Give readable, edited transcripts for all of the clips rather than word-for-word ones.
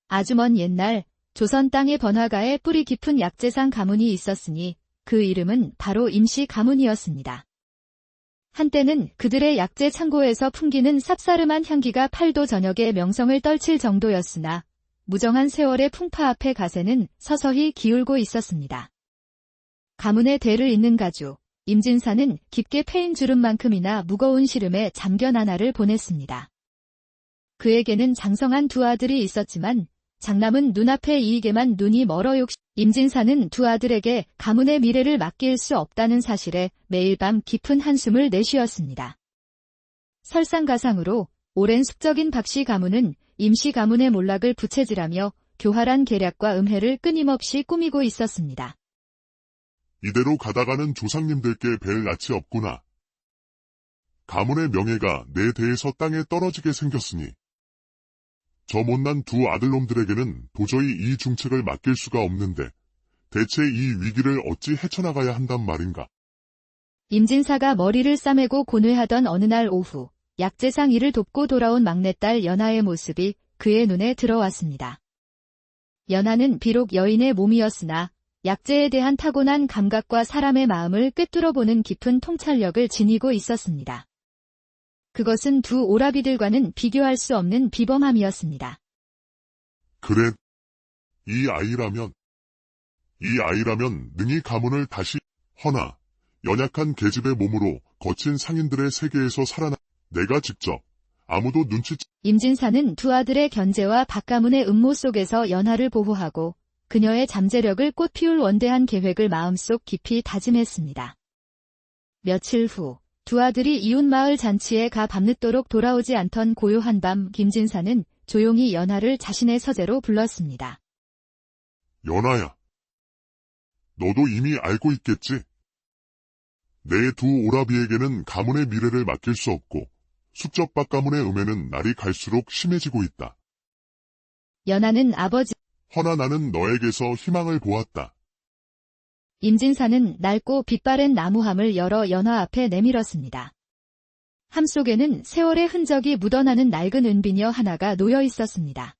아주 먼 옛날 조선 땅의 번화가에 뿌리 깊은 약재상 가문이 있었으니 그 이름은 바로 임시 가문이었습니다. 한때는 그들의 약재 창고에서 풍기는 쌉싸름한 향기가 팔도 저녁에 명성을 떨칠 정도였으나 무정한 세월의 풍파 앞에 가세는 서서히 기울고 있었습니다. 가문의 대를 잇는 가주 임진사는 깊게 패인 주름만큼이나 무거운 시름에 잠겨 나날을 보냈습니다. 그에게는 장성한 두 아들이 있었지만 장남은 눈앞의 이익에만 눈이 멀어 임진사는 두 아들에게 가문의 미래를 맡길 수 없다는 사실에 매일 밤 깊은 한숨을 내쉬었습니다. 설상가상으로 오랜 숙적인 박씨 가문은 임시 가문의 몰락을 부채질하며 교활한 계략과 음해를 끊임없이 꾸미고 있었습니다. 이대로 가다가는 조상님들께 뵐 낯이 없구나. 가문의 명예가 내 대에서 땅에 떨어지게 생겼으니 저 못난 두 아들놈들에게는 도저히 이 중책을 맡길 수가 없는데 대체 이 위기를 어찌 헤쳐나가야 한단 말인가. 임진사가 머리를 싸매고 고뇌하던 어느 날 오후 약재상 일을 돕고 돌아온 막내딸 연하의 모습이 그의 눈에 들어왔습니다. 연하는 비록 여인의 몸이었으나 약재에 대한 타고난 감각과 사람의 마음을 꿰뚫어보는 깊은 통찰력을 지니고 있었습니다. 그것은 두 오라비들과는 비교할 수 없는 비범함이었습니다. 그래, 이 아이라면 능히 가문을 다시 허나 연약한 계집의 몸으로 거친 상인들의 세계에서 살아나 내가 직접 아무도 임진사는 두 아들의 견제와 박가문의 음모 속에서 연하를 보호하고 그녀의 잠재력을 꽃피울 원대한 계획을 마음속 깊이 다짐했습니다. 며칠 후 두 아들이 이웃마을 잔치에 가 밤늦도록 돌아오지 않던 고요한 밤 김진사는 조용히 연하를 자신의 서재로 불렀습니다. 연하야, 너도 이미 알고 있겠지? 내 두 오라비에게는 가문의 미래를 맡길 수 없고 숙적박 가문의 음해는 날이 갈수록 심해지고 있다. 연하는 아버지 허나 나는 너에게서 희망을 보았다. 임진사는 낡고 빛바랜 나무함을 열어 연하 앞에 내밀었습니다. 함 속에는 세월의 흔적이 묻어나는 낡은 은비녀 하나가 놓여 있었습니다.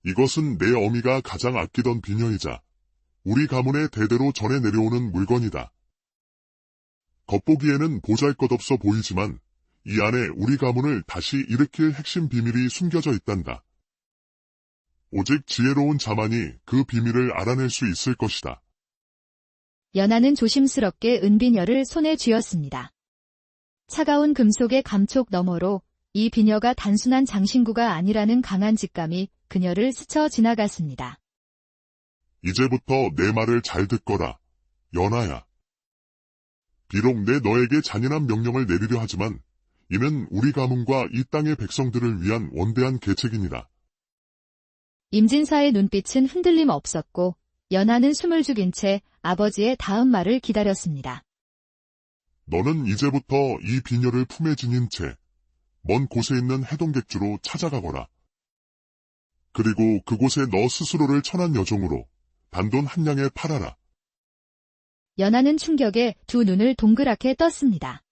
이것은 내 어미가 가장 아끼던 비녀이자 우리 가문의 대대로 전해 내려오는 물건이다. 겉보기에는 보잘것없어 보이지만 이 안에 우리 가문을 다시 일으킬 핵심 비밀이 숨겨져 있단다. 오직 지혜로운 자만이 그 비밀을 알아낼 수 있을 것이다. 연하는 조심스럽게 은비녀를 손에 쥐었습니다. 차가운 금속의 감촉 너머로 이 비녀가 단순한 장신구가 아니라는 강한 직감이 그녀를 스쳐 지나갔습니다. 이제부터 내 말을 잘 듣거라, 연하야. 비록 내 너에게 잔인한 명령을 내리려 하지만 이는 우리 가문과 이 땅의 백성들을 위한 원대한 계책이니라. 임진사의 눈빛은 흔들림 없었고 연하는 숨을 죽인 채 아버지의 다음 말을 기다렸습니다. 너는 이제부터 이 비녀를 품에 지닌 채 먼 곳에 있는 해동객주로 찾아가거라. 그리고 그곳에 너 스스로를 천한 여종으로 단돈 한 냥에 팔아라. 연하는 충격에 두 눈을 동그랗게 떴습니다.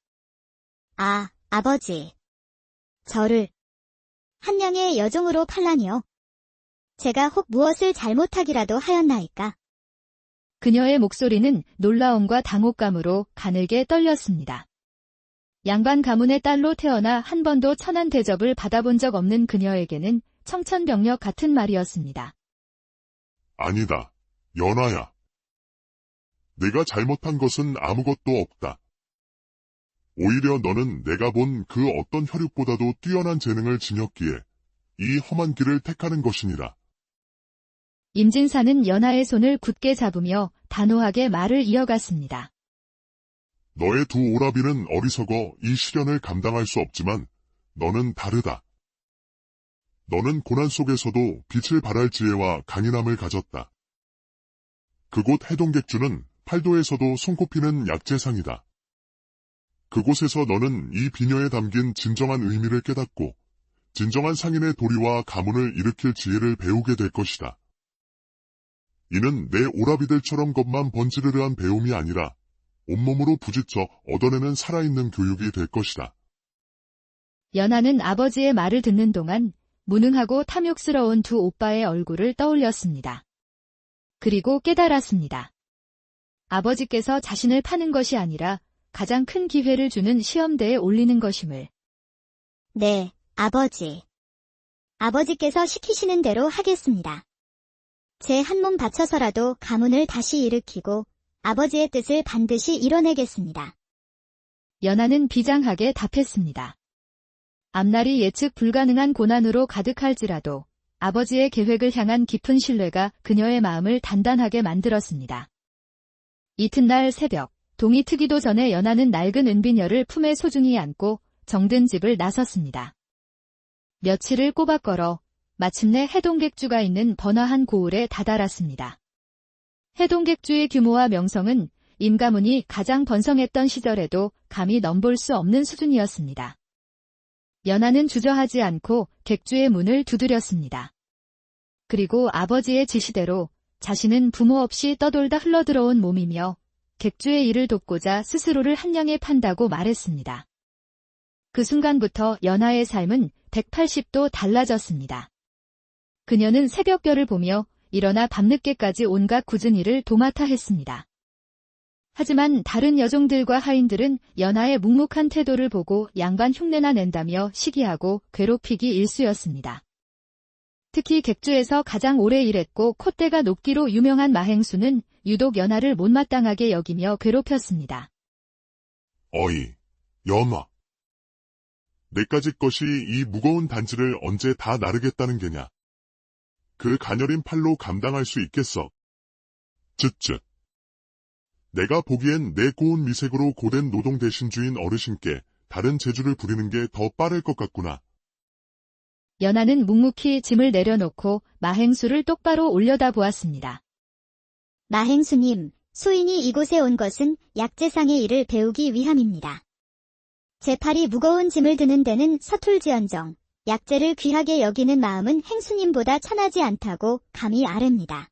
아, 아버지. 저를 한량의 여종으로 팔라니요. 제가 혹 무엇을 잘못하기라도 하였나이까. 그녀의 목소리는 놀라움과 당혹감으로 가늘게 떨렸습니다. 양반 가문의 딸로 태어나 한 번도 천한 대접을 받아본 적 없는 그녀에게는 청천벽력 같은 말이었습니다. 아니다, 연하야. 내가 잘못한 것은 아무것도 없다. 오히려 너는 내가 본 그 어떤 혈육보다도 뛰어난 재능을 지녔기에 이 험한 길을 택하는 것이니라. 임진사는 연하의 손을 굳게 잡으며 단호하게 말을 이어갔습니다. 너의 두 오라비는 어리석어 이 시련을 감당할 수 없지만 너는 다르다. 너는 고난 속에서도 빛을 발할 지혜와 강인함을 가졌다. 그곳 해동객주는 팔도에서도 손꼽히는 약재상이다. 그곳에서 너는 이 비녀에 담긴 진정한 의미를 깨닫고 진정한 상인의 도리와 가문을 일으킬 지혜를 배우게 될 것이다. 이는 내 오라비들처럼 겉만 번지르르한 배움이 아니라 온몸으로 부딪혀 얻어내는 살아있는 교육이 될 것이다. 연하는 아버지의 말을 듣는 동안 무능하고 탐욕스러운 두 오빠의 얼굴을 떠올렸습니다. 그리고 깨달았습니다. 아버지께서 자신을 파는 것이 아니라 가장 큰 기회를 주는 시험대에 올리는 것임을. 네, 아버지. 아버지께서 시키시는 대로 하겠습니다. 제 한 몸 바쳐서라도 가문을 다시 일으키고 아버지의 뜻을 반드시 이뤄내겠습니다. 연하는 비장하게 답했습니다. 앞날이 예측 불가능한 고난으로 가득할지라도 아버지의 계획을 향한 깊은 신뢰가 그녀의 마음을 단단하게 만들었습니다. 이튿날 새벽, 동이 트기도 전에 연하는 낡은 은비녀를 품에 소중히 안고 정든 집을 나섰습니다. 며칠을 꼬박 걸어 마침내 해동객주가 있는 번화한 고을에 다다랐습니다. 해동객주의 규모와 명성은 임가문이 가장 번성했던 시절에도 감히 넘볼 수 없는 수준이었습니다. 연하는 주저하지 않고 객주의 문을 두드렸습니다. 그리고 아버지의 지시대로 자신은 부모 없이 떠돌다 흘러들어온 몸이며 객주의 일을 돕고자 스스로를 한량에 판다고 말했습니다. 그 순간부터 연하의 삶은 180도 달라졌습니다. 그녀는 새벽별을 보며 일어나 밤늦게까지 온갖 굳은 일을 도맡아 했습니다. 하지만 다른 여종들과 하인들은 연하의 묵묵한 태도를 보고 양반 흉내나 낸다며 시기하고 괴롭히기 일쑤였습니다. 특히 객주에서 가장 오래 일했고 콧대가 높기로 유명한 마행수는 유독 연하를 못마땅하게 여기며 괴롭혔습니다. 어이, 연화. 내까짓 것이 이 무거운 단지를 언제 다 나르겠다는 게냐. 그 가녀린 팔로 감당할 수 있겠어. 쯧쯧. 내가 보기엔 내 고운 미색으로 고된 노동 대신 주인 어르신께 다른 재주를 부리는 게 더 빠를 것 같구나. 연하는 묵묵히 짐을 내려놓고 마행수를 똑바로 올려다보았습니다. 마행수님, 소인이 이곳에 온 것은 약재상의 일을 배우기 위함입니다. 제 팔이 무거운 짐을 드는 데는 서툴지언정 약재를 귀하게 여기는 마음은 행수님보다 천하지 않다고 감히 아랩니다.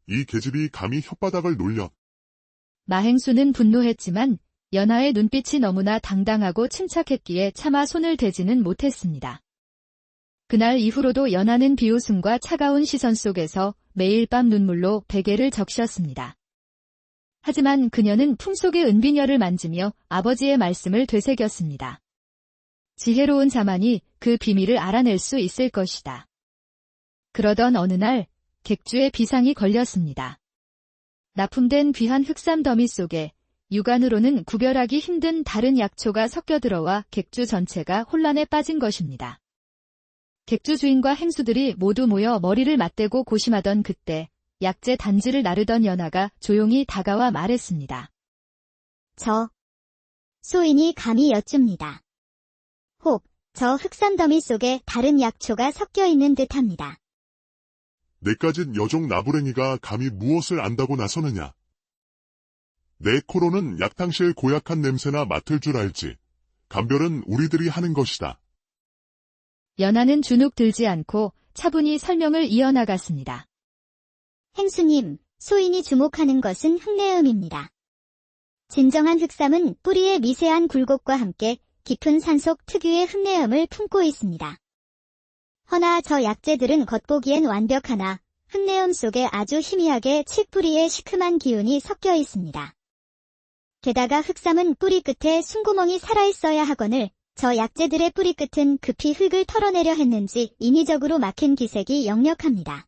이 계집이 감히 혓바닥을 놀려. 마행수는 분노했지만 연하의 눈빛이 너무나 당당하고 침착했기에 차마 손을 대지는 못했습니다. 그날 이후로도 연하는 비웃음과 차가운 시선 속에서 매일 밤 눈물로 베개를 적셨습니다. 하지만 그녀는 품속의 은비녀를 만지며 아버지의 말씀을 되새겼습니다. 지혜로운 자만이 그 비밀을 알아낼 수 있을 것이다. 그러던 어느 날 객주의 비상이 걸렸습니다. 납품된 귀한 흑삼 더미 속에 육안으로는 구별하기 힘든 다른 약초가 섞여 들어와 객주 전체가 혼란에 빠진 것입니다. 객주 주인과 행수들이 모두 모여 머리를 맞대고 고심하던 그때 약재 단지를 나르던 연하가 조용히 다가와 말했습니다. 소인이 감히 여쭙니다. 저 흑삼 더미 속에 다른 약초가 섞여 있는 듯합니다. 내까진 여종 나부랭이가 감히 무엇을 안다고 나서느냐. 내 코로는 약탕실 고약한 냄새나 맡을 줄 알지. 감별은 우리들이 하는 것이다. 연하는 주눅 들지 않고 차분히 설명을 이어나갔습니다. 행수님, 소인이 주목하는 것은 흙내음입니다. 진정한 흑삼은 뿌리의 미세한 굴곡과 함께 깊은 산속 특유의 흙내음을 품고 있습니다. 허나 저 약재들은 겉보기엔 완벽하나 흙내음 속에 아주 희미하게 칡뿌리의 시큼한 기운이 섞여 있습니다. 게다가 흑삼은 뿌리 끝에 숨구멍이 살아있어야 하거늘 저 약재들의 뿌리 끝은 급히 흙을 털어내려 했는지 인위적으로 막힌 기색이 역력합니다.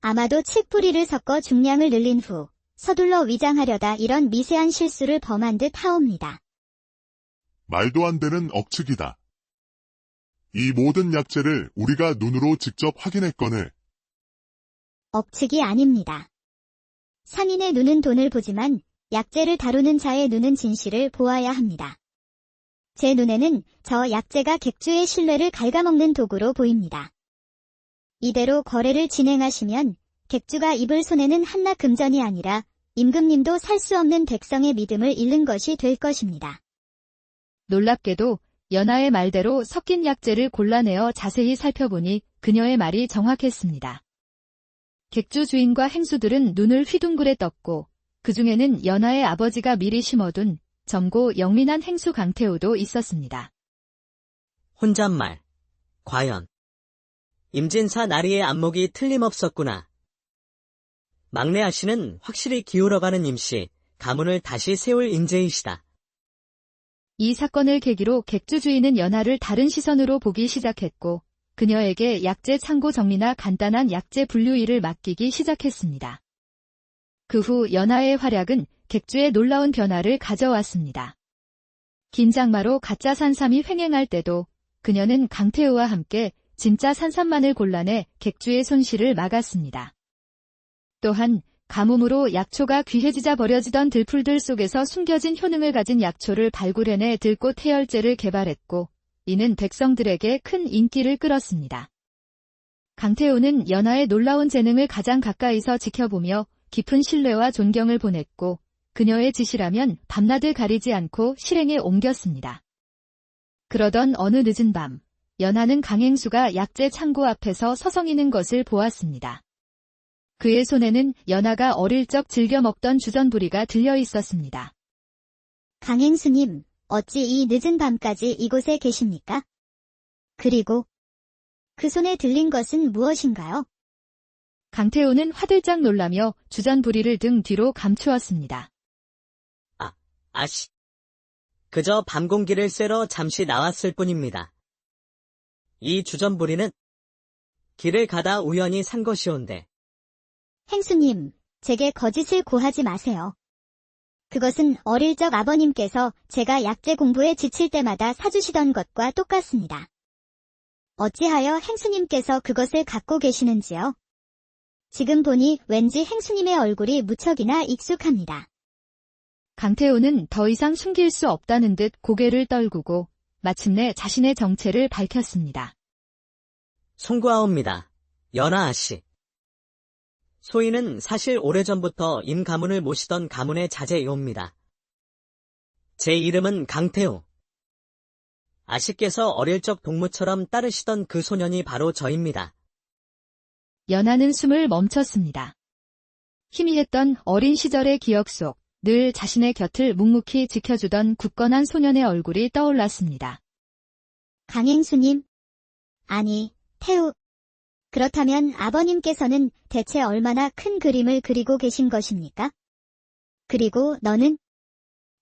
아마도 칡뿌리를 섞어 중량을 늘린 후 서둘러 위장하려다 이런 미세한 실수를 범한 듯 하옵니다. 말도 안 되는 억측이다. 이 모든 약재를 우리가 눈으로 직접 확인했거늘. 억측이 아닙니다. 상인의 눈은 돈을 보지만 약재를 다루는 자의 눈은 진실을 보아야 합니다. 제 눈에는 저 약재가 객주의 신뢰를 갉아먹는 도구로 보입니다. 이대로 거래를 진행하시면 객주가 입을 손에는 한낱 금전이 아니라 임금님도 살 수 없는 백성의 믿음을 잃는 것이 될 것입니다. 놀랍게도 연하의 말대로 섞인 약재를 골라내어 자세히 살펴보니 그녀의 말이 정확했습니다. 객주 주인과 행수들은 눈을 휘둥그레 떴고 그 중에는 연하의 아버지가 미리 심어둔 젊고 영민한 행수 강태우도 있었습니다. 혼잣말. 과연. 임진사 나리의 안목이 틀림없었구나. 막내 아씨는 확실히 기울어가는 임씨, 가문을 다시 세울 인재이시다. 이 사건을 계기로 객주 주인은 연하를 다른 시선으로 보기 시작했고 그녀에게 약재 창고 정리나 간단한 약재 분류 일을 맡기기 시작했습니다. 그 후 연하의 활약은 객주에 놀라운 변화를 가져왔습니다. 긴 장마로 가짜 산삼이 횡행할 때도 그녀는 강태우와 함께 진짜 산삼만을 골라내 객주의 손실을 막았습니다. 또한 가뭄으로 약초가 귀해지자 버려지던 들풀들 속에서 숨겨진 효능을 가진 약초를 발굴해내 들꽃 해열제를 개발했고 이는 백성들에게 큰 인기를 끌었습니다. 강태우는 연하의 놀라운 재능을 가장 가까이서 지켜보며 깊은 신뢰와 존경을 보냈고 그녀의 지시라면 밤낮을 가리지 않고 실행에 옮겼습니다. 그러던 어느 늦은 밤, 연하는 강행수가 약재 창고 앞에서 서성이는 것을 보았습니다. 그의 손에는 연하가 어릴 적 즐겨 먹던 주전부리가 들려 있었습니다. 강행수님, 어찌 이 늦은 밤까지 이곳에 계십니까? 그리고 그 손에 들린 것은 무엇인가요? 강태우는 화들짝 놀라며 주전부리를 등 뒤로 감추었습니다. 아씨. 그저 밤 공기를 쐬러 잠시 나왔을 뿐입니다. 이 주전부리는 길을 가다 우연히 산 것이온데. 행수님, 제게 거짓을 고하지 마세요. 그것은 어릴 적 아버님께서 제가 약재 공부에 지칠 때마다 사주시던 것과 똑같습니다. 어찌하여 행수님께서 그것을 갖고 계시는지요? 지금 보니 왠지 행수님의 얼굴이 무척이나 익숙합니다. 강태우는 더 이상 숨길 수 없다는 듯 고개를 떨구고 마침내 자신의 정체를 밝혔습니다. 송구하옵니다. 연하 아씨. 소인은 사실 오래전부터 임 가문을 모시던 가문의 자제이옵니다. 제 이름은 강태우. 아씨께서 어릴 적 동무처럼 따르시던 그 소년이 바로 저입니다. 연하는 숨을 멈췄습니다. 희미했던 어린 시절의 기억 속 늘 자신의 곁을 묵묵히 지켜주던 굳건한 소년의 얼굴이 떠올랐습니다. 강행수님? 아니, 태우. 그렇다면 아버님께서는 대체 얼마나 큰 그림을 그리고 계신 것입니까? 그리고 너는?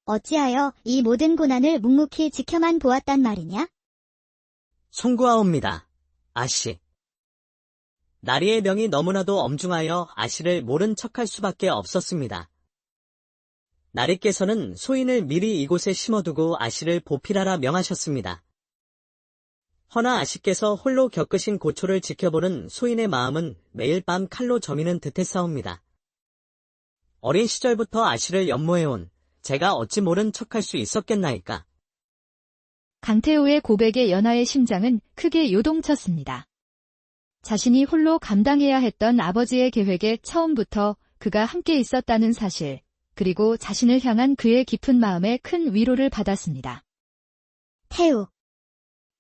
어찌하여 이 모든 고난을 묵묵히 지켜만 보았단 말이냐? 송구하옵니다. 아씨. 나리의 명이 너무나도 엄중하여 아씨를 모른 척할 수밖에 없었습니다. 나리께서는 소인을 미리 이곳에 심어두고 아씨를 보필하라 명하셨습니다. 허나 아씨께서 홀로 겪으신 고초를 지켜보는 소인의 마음은 매일 밤 칼로 저미는 듯했사옵니다. 어린 시절부터 아씨를 연모해온 제가 어찌 모른 척할 수 있었겠나이까. 강태우의 고백에 연하의 심장은 크게 요동쳤습니다. 자신이 홀로 감당해야 했던 아버지의 계획에 처음부터 그가 함께 있었다는 사실, 그리고 자신을 향한 그의 깊은 마음에 큰 위로를 받았습니다. 태우.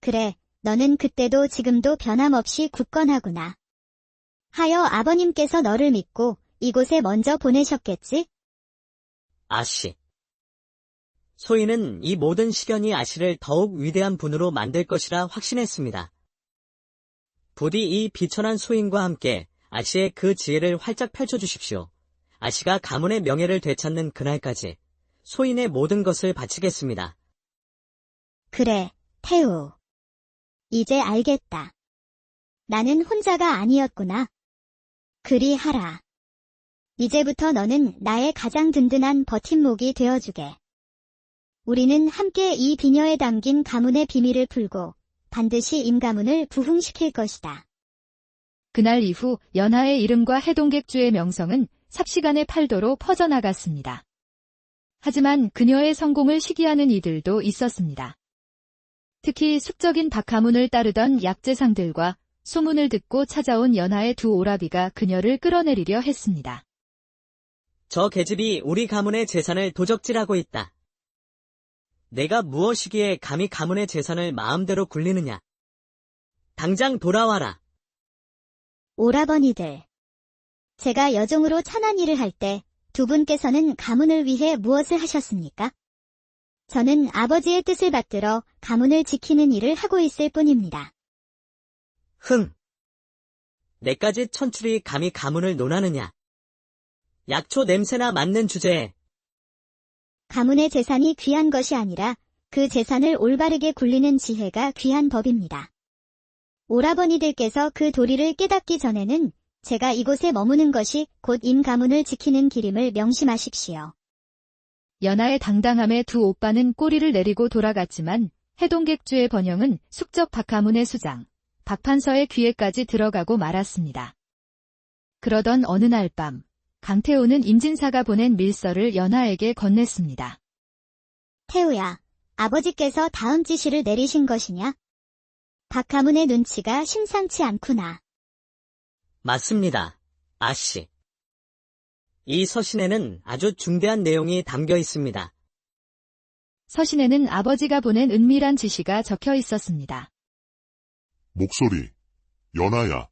그래, 너는 그때도 지금도 변함없이 굳건하구나. 하여 아버님께서 너를 믿고 이곳에 먼저 보내셨겠지? 아씨. 소인은 이 모든 시련이 아씨를 더욱 위대한 분으로 만들 것이라 확신했습니다. 부디 이 비천한 소인과 함께 아씨의 그 지혜를 활짝 펼쳐주십시오. 아씨가 가문의 명예를 되찾는 그날까지 소인의 모든 것을 바치겠습니다. 그래, 태우. 이제 알겠다. 나는 혼자가 아니었구나. 그리하라. 이제부터 너는 나의 가장 든든한 버팀목이 되어주게. 우리는 함께 이 비녀에 담긴 가문의 비밀을 풀고 반드시 임가문을 부흥시킬 것이다. 그날 이후 연하의 이름과 해동객주의 명성은 삽시간의 팔도로 퍼져나갔습니다. 하지만 그녀의 성공을 시기하는 이들도 있었습니다. 특히 숙적인 박 가문을 따르던 약재상들과 소문을 듣고 찾아온 연하의 두 오라비가 그녀를 끌어내리려 했습니다. 저 계집이 우리 가문의 재산을 도적질하고 있다. 내가 무엇이기에 감히 가문의 재산을 마음대로 굴리느냐. 당장 돌아와라. 오라버니들. 제가 여종으로 천한 일을 할 때 두 분께서는 가문을 위해 무엇을 하셨습니까? 저는 아버지의 뜻을 받들어 가문을 지키는 일을 하고 있을 뿐입니다. 내까지 천출이 감히 가문을 논하느냐. 약초 냄새나 맡는 주제에. 가문의 재산이 귀한 것이 아니라 그 재산을 올바르게 굴리는 지혜가 귀한 법입니다. 오라버니들께서 그 도리를 깨닫기 전에는 제가 이곳에 머무는 것이 곧 임가문을 지키는 길임을 명심하십시오. 연하의 당당함에 두 오빠는 꼬리를 내리고 돌아갔지만 해동객주의 번영은 숙적 박가문의 수장, 박판서의 귀에까지 들어가고 말았습니다. 그러던 어느 날 밤, 강태호는 임진사가 보낸 밀서를 연하에게 건넸습니다. 태우야, 아버지께서 다음 지시를 내리신 것이냐? 박가문의 눈치가 심상치 않구나. 맞습니다, 아씨. 이 서신에는 아주 중대한 내용이 담겨 있습니다. 서신에는 아버지가 보낸 은밀한 지시가 적혀 있었습니다. 목소리. 연하야,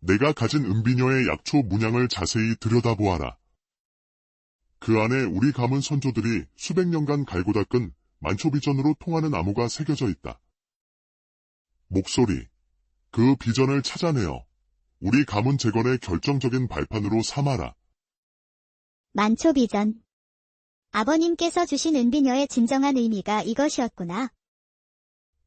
내가 가진 은비녀의 약초 문양을 자세히 들여다보아라. 그 안에 우리 가문 선조들이 수백 년간 갈고 닦은 만초비전으로 통하는 나무가 새겨져 있다. 목소리. 그 비전을 찾아내어 우리 가문 재건의 결정적인 발판으로 삼아라. 만초비전. 아버님께서 주신 은비녀의 진정한 의미가 이것이었구나.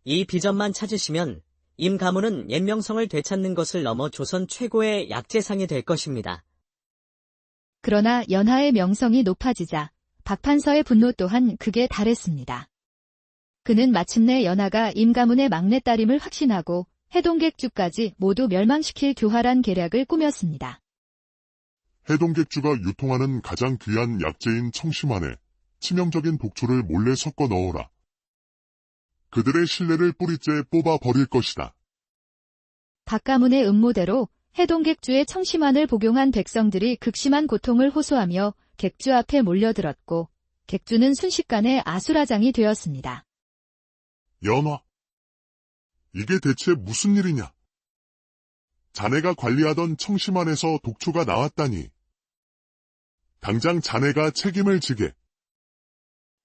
이 비전만 찾으시면 임 가문은 옛 명성을 되찾는 것을 넘어 조선 최고의 약재상이 될 것입니다. 그러나 연하의 명성이 높아지자 박판서의 분노 또한 극에 달했습니다. 그는 마침내 연하가 임 가문의 막내딸임을 확신하고 해동객주까지 모두 멸망시킬 교활한 계략을 꾸몄습니다. 해동객주가 유통하는 가장 귀한 약재인 청심환에 치명적인 독초를 몰래 섞어 넣어라. 그들의 신뢰를 뿌리째 뽑아 버릴 것이다. 박가문의 음모대로 해동객주의 청심환을 복용한 백성들이 극심한 고통을 호소하며 객주 앞에 몰려들었고 객주는 순식간에 아수라장이 되었습니다. 연하. 이게 대체 무슨 일이냐? 자네가 관리하던 청심환에서 독초가 나왔다니. 당장 자네가 책임을 지게.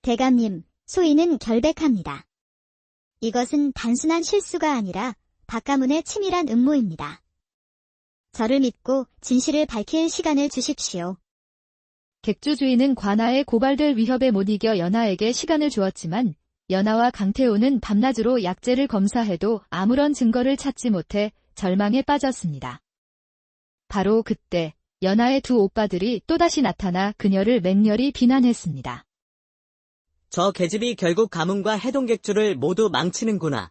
대감님, 소인은 결백합니다. 이것은 단순한 실수가 아니라 박가문의 치밀한 음모입니다. 저를 믿고 진실을 밝힐 시간을 주십시오. 객주 주인은 관아에 고발될 위협에 못 이겨 연하에게 시간을 주었지만 연하와 강태호는 밤낮으로 약재를 검사해도 아무런 증거를 찾지 못해 절망에 빠졌습니다. 바로 그때 연하의 두 오빠들이 또다시 나타나 그녀를 맹렬히 비난했습니다. 저 계집이 결국 가문과 해동객주를 모두 망치는구나.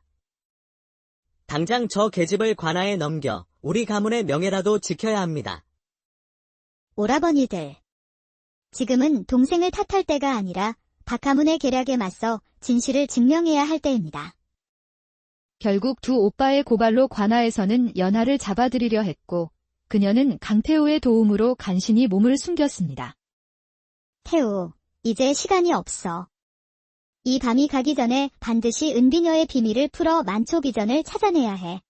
당장 저 계집을 관아에 넘겨 우리 가문의 명예라도 지켜야 합니다. 오라버니들. 지금은 동생을 탓할 때가 아니라 박가문의 계략에 맞서 진실을 증명해야 할 때입니다. 결국 두 오빠의 고발로 관아에서는 연하를 잡아들이려 했고 그녀는 강태호의 도움으로 간신히 몸을 숨겼습니다. 태호, 이제 시간이 없어. 이 밤이 가기 전에 반드시 은비녀의 비밀을 풀어 만초비전을 찾아내야 해.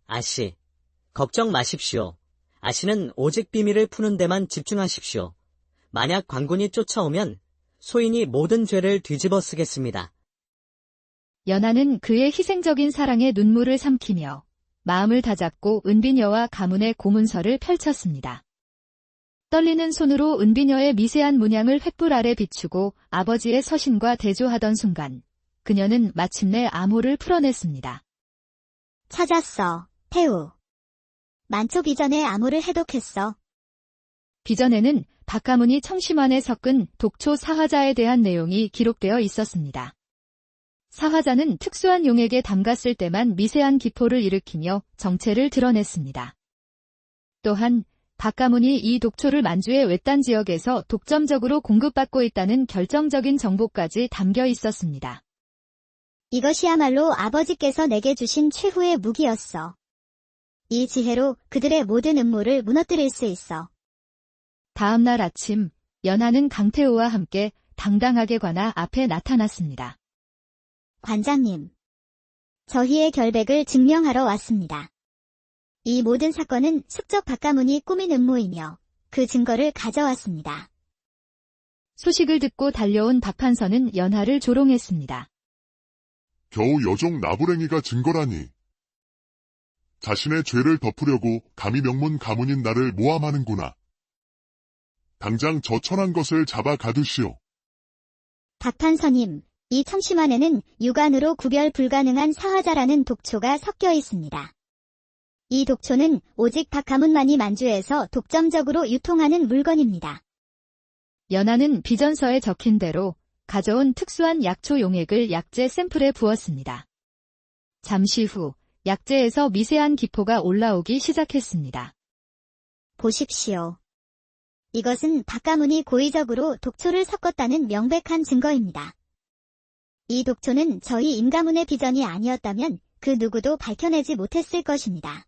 아씨, 걱정 마십시오. 아씨는 오직 비밀을 푸는 데만 집중하십시오. 만약 관군이 쫓아오면 소인이 모든 죄를 뒤집어 쓰겠습니다. 연하는 그의 희생적인 사랑에 눈물을 삼키며 마음을 다잡고 은비녀와 가문의 고문서를 펼쳤습니다. 떨리는 손으로 은비녀의 미세한 문양을 횃불 아래 비추고 아버지의 서신과 대조하던 순간 그녀는 마침내 암호를 풀어냈습니다. 찾았어, 태우. 만초비전의 암호를 해독했어. 비전에는 박가문이 청심환에 섞은 독초 사화자에 대한 내용이 기록되어 있었습니다. 사화자는 특수한 용액에 담갔을 때만 미세한 기포를 일으키며 정체를 드러냈습니다. 또한 박가문이 이 독초를 만주의 외딴 지역에서 독점적으로 공급받고 있다는 결정적인 정보까지 담겨 있었습니다. 이것이야말로 아버지께서 내게 주신 최후의 무기였어. 이 지혜로 그들의 모든 음모를 무너뜨릴 수 있어. 다음 날 아침, 연하는 강태호와 함께 당당하게 관아 앞에 나타났습니다. 관장님. 저희의 결백을 증명하러 왔습니다. 이 모든 사건은 숙적 박가문이 꾸민 음모이며 그 증거를 가져왔습니다. 소식을 듣고 달려온 박판서는 연하를 조롱했습니다. 겨우 여종 나부랭이가 증거라니. 자신의 죄를 덮으려고 감히 명문 가문인 나를 모함하는구나. 당장 저 천한 것을 잡아 가두시오. 박판서님, 이 청심환에는 육안으로 구별 불가능한 사화자라는 독초가 섞여 있습니다. 이 독초는 오직 박 가문만이 만주에서 독점적으로 유통하는 물건입니다. 연하는 비전서에 적힌 대로 가져온 특수한 약초 용액을 약재 샘플에 부었습니다. 잠시 후 약재에서 미세한 기포가 올라오기 시작했습니다. 보십시오. 이것은 박 가문이 고의적으로 독초를 섞었다는 명백한 증거입니다. 이 독초는 저희 임 가문의 비전이 아니었다면 그 누구도 밝혀내지 못했을 것입니다.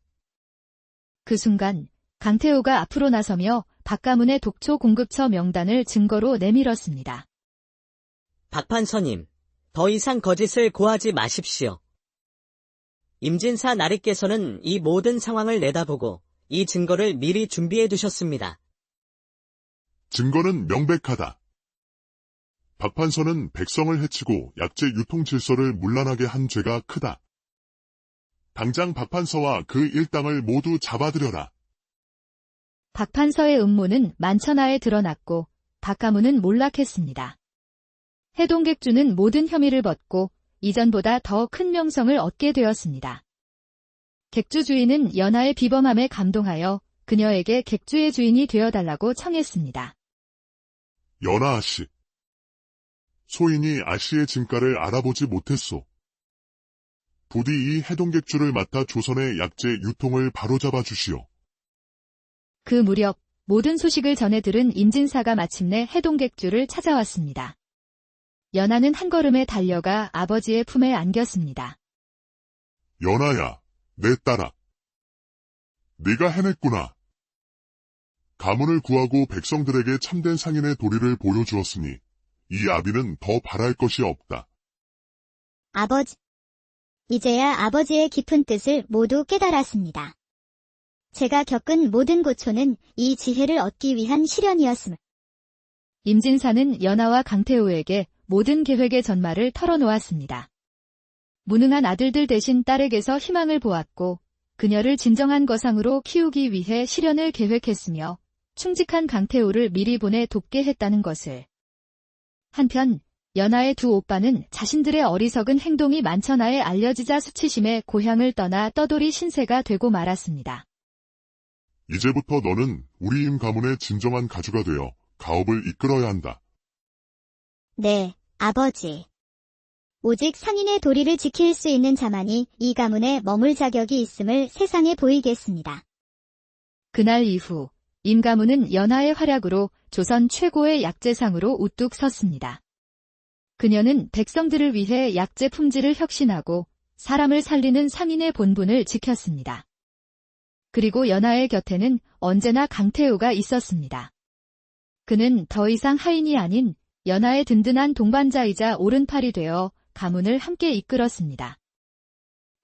그 순간 강태호가 앞으로 나서며 박 가문의 독초 공급처 명단을 증거로 내밀었습니다. 박판서님, 더 이상 거짓을 고하지 마십시오. 임진사 나리께서는 이 모든 상황을 내다보고 이 증거를 미리 준비해 두셨습니다. 증거는 명백하다. 박판서는 백성을 해치고 약재 유통 질서를 문란하게 한 죄가 크다. 당장 박판서와 그 일당을 모두 잡아들여라. 박판서의 음모는 만천하에 드러났고 박 가문은 몰락했습니다. 해동객주는 모든 혐의를 벗고 이전보다 더 큰 명성을 얻게 되었습니다. 객주 주인은 연하의 비범함에 감동하여 그녀에게 객주의 주인이 되어달라고 청했습니다. 연하 아씨. 소인이 아씨의 진가를 알아보지 못했소. 부디 이 해동객주를 맡아 조선의 약재 유통을 바로잡아 주시오. 그 무렵 모든 소식을 전해 들은 임진사가 마침내 해동객주를 찾아왔습니다. 연하는 한 걸음에 달려가 아버지의 품에 안겼습니다. 연하야, 내 딸아. 네가 해냈구나. 가문을 구하고 백성들에게 참된 상인의 도리를 보여주었으니 이 아비는 더 바랄 것이 없다. 아버지. 이제야 아버지의 깊은 뜻을 모두 깨달았습니다. 제가 겪은 모든 고초는 이 지혜를 얻기 위한 시련이었음을. 임진사는 연하와 강태호에게 모든 계획의 전말을 털어놓았습니다. 무능한 아들들 대신 딸에게서 희망을 보았고 그녀를 진정한 거상으로 키우기 위해 시련을 계획했으며 충직한 강태호를 미리 보내 돕게 했다는 것을. 한편 연하의 두 오빠는 자신들의 어리석은 행동이 만천하에 알려지자 수치심에 고향을 떠나 떠돌이 신세가 되고 말았습니다. 이제부터 너는 우리 임 가문의 진정한 가주가 되어 가업을 이끌어야 한다. 네, 아버지. 오직 상인의 도리를 지킬 수 있는 자만이 이 가문에 머물 자격이 있음을 세상에 보이겠습니다. 그날 이후 임 가문은 연하의 활약으로 조선 최고의 약재상으로 우뚝 섰습니다. 그녀는 백성들을 위해 약재 품질을 혁신하고 사람을 살리는 상인의 본분을 지켰습니다. 그리고 연하의 곁에는 언제나 강태우가 있었습니다. 그는 더 이상 하인이 아닌 연하의 든든한 동반자이자 오른팔이 되어 가문을 함께 이끌었습니다.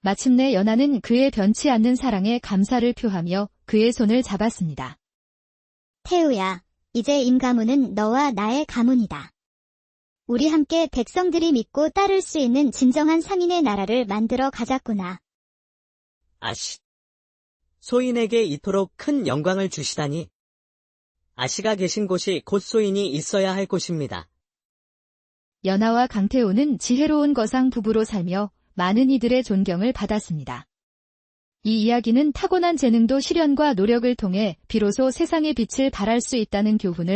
마침내 연하는 그의 변치 않는 사랑에 감사를 표하며 그의 손을 잡았습니다. 태우야, 이제 임 가문은 너와 나의 가문이다. 우리 함께 백성들이 믿고 따를 수 있는 진정한 상인의 나라를 만들어 가자꾸나. 아씨. 소인에게 이토록 큰 영광을 주시다니. 아씨가 계신 곳이 곧 소인이 있어야 할 곳입니다. 연하와 강태호는 지혜로운 거상 부부로 살며 많은 이들의 존경을 받았습니다. 이 이야기는 타고난 재능도 시련과 노력을 통해 비로소 세상의 빛을 발할 수 있다는 교훈을